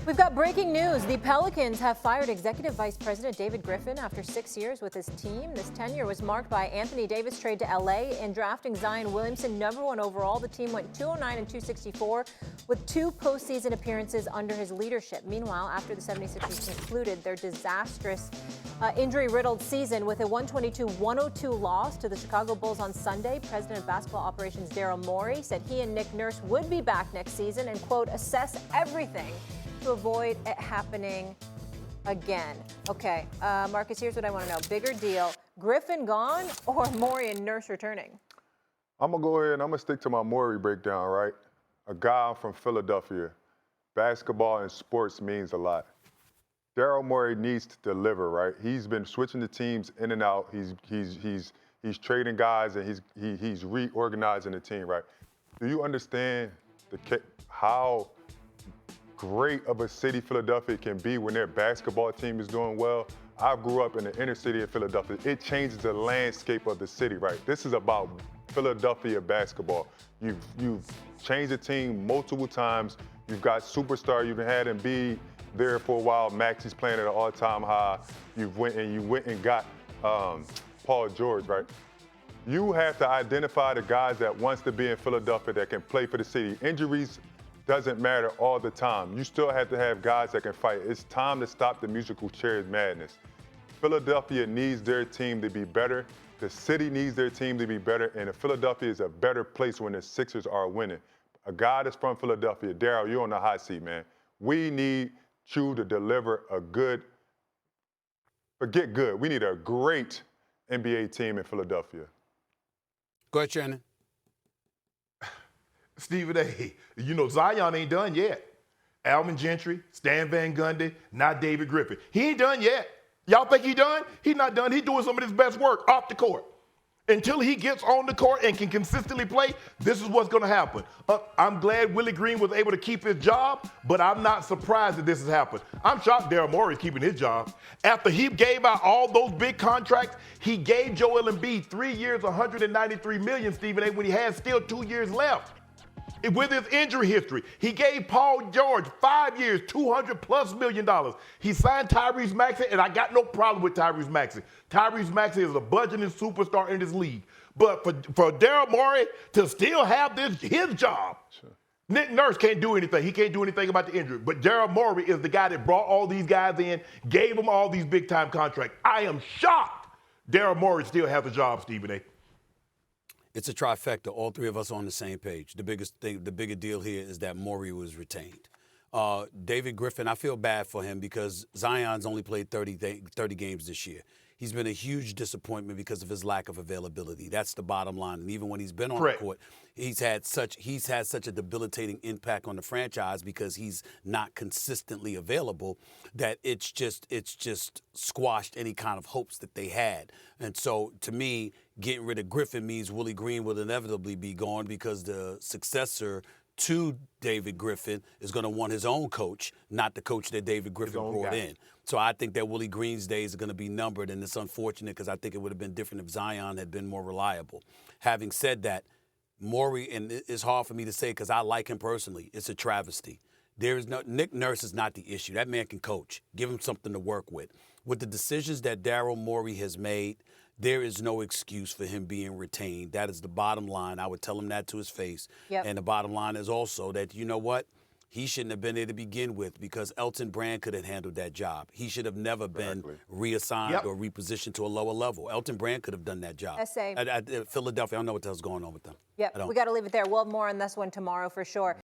We've got breaking news. The Pelicans have fired Executive Vice President David Griffin after 6 years with his team. This tenure was marked by Anthony Davis' trade to L.A. and drafting Zion Williamson #1 overall. The team went 209 and 264 with 2 postseason appearances under his leadership. Meanwhile, after the 76ers concluded their disastrous injury-riddled season with a 122-102 loss to the Chicago Bulls on Sunday, President of Basketball Operations Daryl Morey said he and Nick Nurse would be back next season and, quote, assess everything to avoid it happening again. Okay, Marcus, here's what I want to know. Bigger deal, Griffin gone or Morey and Nurse returning? I'm going to go ahead and I'm going to stick to my Morey breakdown, right? A guy from Philadelphia. Basketball and sports means a lot. Daryl Morey needs to deliver, right? He's been switching the teams in and out. He's trading guys and he's reorganizing the team, right? Do you understand how great of a city Philadelphia can be when their basketball team is doing well? I grew up in the inner city of Philadelphia. It changes the landscape of the city, right? This is about Philadelphia basketball. You've changed the team multiple times. You've got superstar. You've had Embiid there for a while. Maxi's playing at an all-time high. You went and got Paul George, right? You have to identify the guys that wants to be in Philadelphia that can play for the city. Injuries doesn't matter all the time. You still have to have guys that can fight. It's time to stop the musical chairs madness. Philadelphia needs their team to be better. The city needs their team to be better, and Philadelphia is a better place when the Sixers are winning. A guy that's from Philadelphia, Daryl, you're on the hot seat, man. We need you to deliver a good, forget good. We need a great NBA team in Philadelphia. Go ahead, Shannon. Stephen A., you know, Zion ain't done yet. Alvin Gentry, Stan Van Gundy, not David Griffin. He ain't done yet. Y'all think he done? He's not done. He's doing some of his best work off the court. Until he gets on the court and can consistently play, this is what's going to happen. I'm glad Willie Green was able to keep his job, but I'm not surprised that this has happened. I'm shocked Daryl Morey is keeping his job. After he gave out all those big contracts, he gave Joel Embiid 3 years, $193 million, Stephen A., when he had still 2 years left. With his injury history, he gave Paul George 5 years, $200+ million. He signed Tyrese Maxey, and I got no problem with Tyrese Maxey. Tyrese Maxey is a budgeting superstar in this league. But for Daryl Morey to still have his job, sure. Nick Nurse can't do anything. He can't do anything about the injury. But Daryl Morey is the guy that brought all these guys in, gave them all these big-time contracts. I am shocked Daryl Morey still has a job, Stephen A. It's a trifecta. All three of us are on the same page. The bigger deal here is that Morey was retained. David Griffin, I feel bad for him because Zion's only played 30 games this year. He's been a huge disappointment because of his lack of availability. That's the bottom line. And even when he's been on the court, he's had such a debilitating impact on the franchise because he's not consistently available that it's just squashed any kind of hopes that they had. And so to me, getting rid of Griffin means Willie Green will inevitably be gone because the successor to David Griffin is going to want his own coach, not the coach that David Griffin brought in. So I think that Willie Green's days are going to be numbered, and it's unfortunate because I think it would have been different if Zion had been more reliable. Having said that, Morey, and it's hard for me to say because I like him personally, it's a travesty. Nick Nurse is not the issue. That man can coach. Give him something to work with. With the decisions that Daryl Morey has made, there is no excuse for him being retained. That is the bottom line. I would tell him that to his face. Yep. And the bottom line is also that, you know what? He shouldn't have been there to begin with because Elton Brand could have handled that job. He should have never been reassigned or repositioned to a lower level. Elton Brand could have done that job. At Philadelphia, I don't know what the hell's going on with them. Yep, we got to leave it there. We'll have more on this one tomorrow for sure.